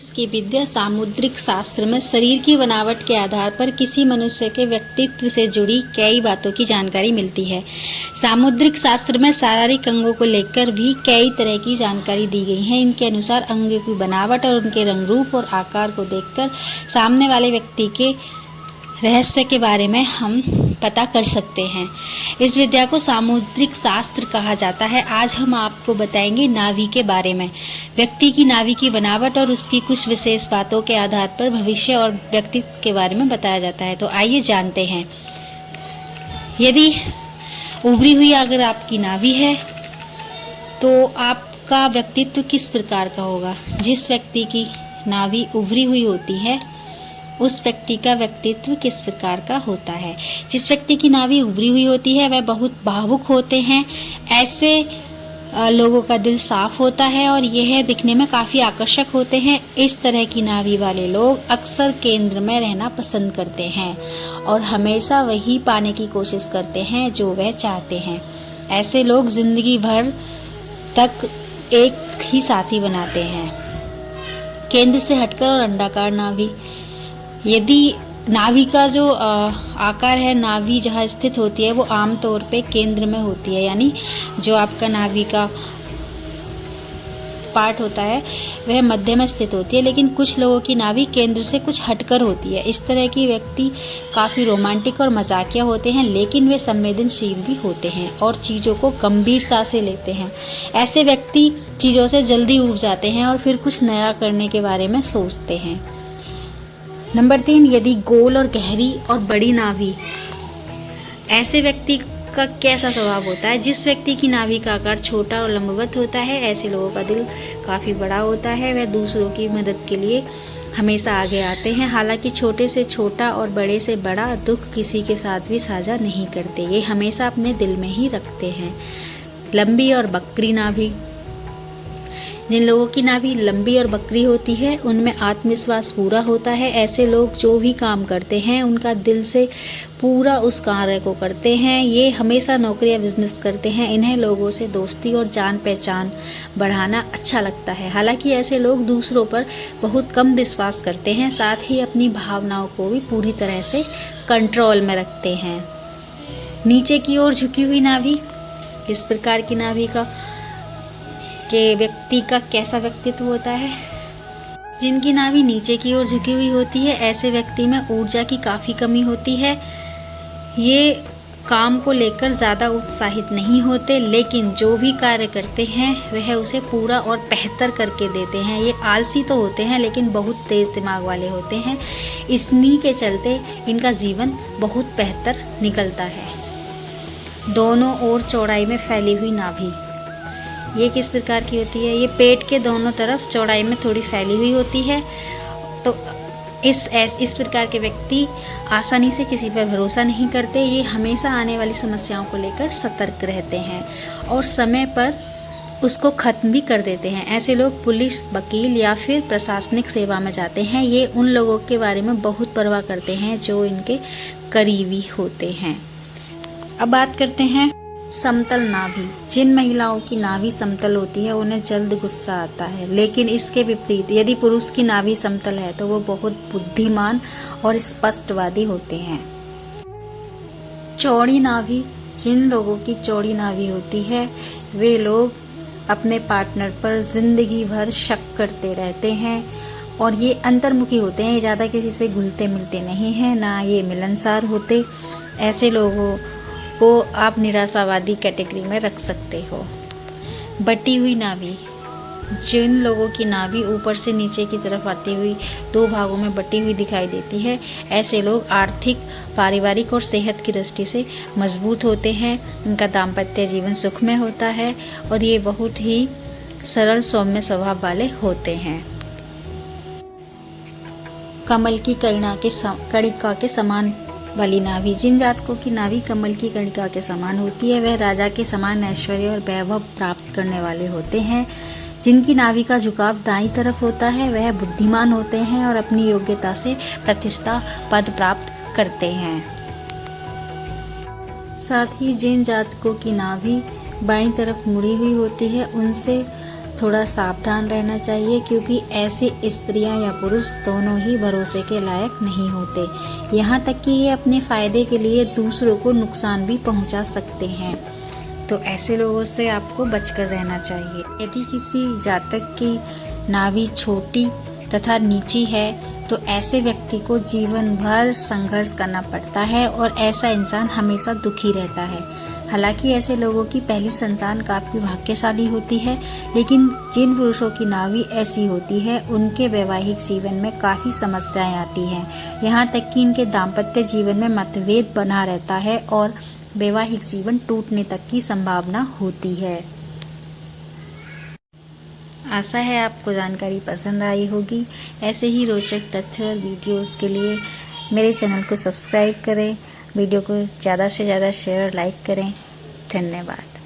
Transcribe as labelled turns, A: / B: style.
A: ज्योतिष की विद्या सामुद्रिक शास्त्र में शरीर की बनावट के आधार पर किसी मनुष्य के व्यक्तित्व से जुड़ी कई बातों की जानकारी मिलती है। सामुद्रिक शास्त्र में शारीरिक अंगों को लेकर भी कई तरह की जानकारी दी गई है। इनके अनुसार अंगों की बनावट और उनके रंग रूप और आकार को देखकर सामने वाले व्यक्ति के रहस्य के बारे में हम पता कर सकते हैं। इस विद्या को सामुद्रिक शास्त्र कहा जाता है। आज हम आपको बताएंगे नाभि के बारे में। व्यक्ति की नाभि की बनावट और उसकी कुछ विशेष बातों के आधार पर भविष्य और व्यक्तित्व के बारे में बताया जाता है। तो आइए जानते हैं। यदि उभरी हुई अगर आपकी नाभि है तो आपका व्यक्तित्व किस प्रकार का होगा। जिस व्यक्ति की नाभि उभरी हुई होती है उस व्यक्ति का व्यक्तित्व किस प्रकार का होता है। जिस व्यक्ति की नाभि उभरी हुई होती है वह बहुत भावुक होते हैं। ऐसे लोगों का दिल साफ होता है और यह दिखने में काफ़ी आकर्षक होते हैं। इस तरह की नाभि वाले लोग अक्सर केंद्र में रहना पसंद करते हैं और हमेशा वही पाने की कोशिश करते हैं जो वह चाहते हैं। ऐसे लोग जिंदगी भर तक एक ही साथी बनाते हैं। केंद्र से हटकर और अंडाकार नाभि। यदि नाभि का जो आकार है, नाभि जहाँ स्थित होती है वो आमतौर पे केंद्र में होती है, यानी जो आपका नाभि का पार्ट होता है वह मध्य में स्थित होती है। लेकिन कुछ लोगों की नाभि केंद्र से कुछ हटकर होती है। इस तरह की व्यक्ति काफ़ी रोमांटिक और मजाकिया होते हैं, लेकिन वे संवेदनशील भी होते हैं और चीज़ों को गंभीरता से लेते हैं। ऐसे व्यक्ति चीज़ों से जल्दी ऊब जाते हैं और फिर कुछ नया करने के बारे में सोचते हैं। नंबर 3, यदि गोल और गहरी और बड़ी नाभि। ऐसे व्यक्ति का कैसा स्वभाव होता है। जिस व्यक्ति की नाभि का आकार छोटा और लंबवत होता है ऐसे लोगों का दिल काफ़ी बड़ा होता है। वह दूसरों की मदद के लिए हमेशा आगे आते हैं। हालांकि छोटे से छोटा और बड़े से बड़ा दुख किसी के साथ भी साझा नहीं करते। ये हमेशा अपने दिल में ही रखते हैं। लंबी और बकरी नाभि। जिन लोगों की नाभि लंबी और बकरी होती है उनमें आत्मविश्वास पूरा होता है। ऐसे लोग जो भी काम करते हैं उनका दिल से पूरा उस कार्य को करते हैं। ये हमेशा नौकरी या बिजनेस करते हैं। इन्हें लोगों से दोस्ती और जान पहचान बढ़ाना अच्छा लगता है। हालांकि ऐसे लोग दूसरों पर बहुत कम विश्वास करते हैं, साथ ही अपनी भावनाओं को भी पूरी तरह से कंट्रोल में रखते हैं। नीचे की ओर झुकी हुई नाभि। इस प्रकार की नाभि के व्यक्ति का कैसा व्यक्तित्व होता है। जिनकी नाभि नीचे की ओर झुकी हुई होती है ऐसे व्यक्ति में ऊर्जा की काफ़ी कमी होती है। ये काम को लेकर ज़्यादा उत्साहित नहीं होते, लेकिन जो भी कार्य करते हैं वह उसे पूरा और बेहतर करके देते हैं। ये आलसी तो होते हैं लेकिन बहुत तेज़ दिमाग वाले होते हैं। इन्हीं के चलते इनका जीवन बहुत बेहतर निकलता है। दोनों ओर चौड़ाई में फैली हुई नाभि। ये किस प्रकार की होती है। ये पेट के दोनों तरफ चौड़ाई में थोड़ी फैली हुई होती है। तो इस प्रकार के व्यक्ति आसानी से किसी पर भरोसा नहीं करते। ये हमेशा आने वाली समस्याओं को लेकर सतर्क रहते हैं और समय पर उसको ख़त्म भी कर देते हैं। ऐसे लोग पुलिस, वकील या फिर प्रशासनिक सेवा में जाते हैं। ये उन लोगों के बारे में बहुत परवाह करते हैं जो इनके करीबी होते हैं। अब बात करते हैं समतल नाभि। जिन महिलाओं की नाभि समतल होती है उन्हें जल्द गुस्सा आता है, लेकिन इसके विपरीत यदि पुरुष की नाभि समतल है तो वो बहुत बुद्धिमान और स्पष्टवादी होते हैं। चौड़ी नाभि। जिन लोगों की चौड़ी नाभि होती है वे लोग अपने पार्टनर पर जिंदगी भर शक करते रहते हैं और ये अंतर्मुखी होते हैं। ये ज़्यादा किसी से घुलते मिलते नहीं हैं, ना ये मिलनसार होते। ऐसे लोगों को आप निराशावादी कैटेगरी में रख सकते हो। बटी हुई नाभि। जिन लोगों की नाभि ऊपर से नीचे की तरफ आती हुई दो भागों में बटी हुई दिखाई देती है ऐसे लोग आर्थिक, पारिवारिक और सेहत की दृष्टि से मजबूत होते हैं। उनका दाम्पत्य जीवन सुखमय होता है और ये बहुत ही सरल सौम्य स्वभाव वाले होते हैं। कमल की कणिका के समान वाली नाभि। जिन जातकों की नाभि कमल की कणिका के समान होती है वह राजा के समान ऐश्वर्य और वैभव प्राप्त करने वाले होते हैं। जिनकी नाभि का झुकाव दाईं तरफ होता है वह बुद्धिमान होते हैं और अपनी योग्यता से प्रतिष्ठा पद प्राप्त करते हैं। साथ ही जिन जातकों की नाभि बाईं तरफ मुड़ी हुई होती है उनसे थोड़ा सावधान रहना चाहिए, क्योंकि ऐसे स्त्रियां या पुरुष दोनों ही भरोसे के लायक नहीं होते। यहाँ तक कि ये अपने फ़ायदे के लिए दूसरों को नुकसान भी पहुँचा सकते हैं। तो ऐसे लोगों से आपको बचकर रहना चाहिए। यदि किसी जातक की नाभि छोटी तथा नीची है तो ऐसे व्यक्ति को जीवन भर संघर्ष करना पड़ता है और ऐसा इंसान हमेशा दुखी रहता है। हालांकि ऐसे लोगों की पहली संतान काफ़ी भाग्यशाली होती है, लेकिन जिन पुरुषों की नाभि ऐसी होती है उनके वैवाहिक जीवन में काफ़ी समस्याएं आती हैं। यहाँ तक कि इनके दाम्पत्य जीवन में मतभेद बना रहता है और वैवाहिक जीवन टूटने तक की संभावना होती है। आशा है आपको जानकारी पसंद आई होगी। ऐसे ही रोचक तथ्य और वीडियोस के लिए मेरे चैनल को सब्सक्राइब करें, वीडियो को ज़्यादा से ज़्यादा शेयर और लाइक करें। धन्यवाद।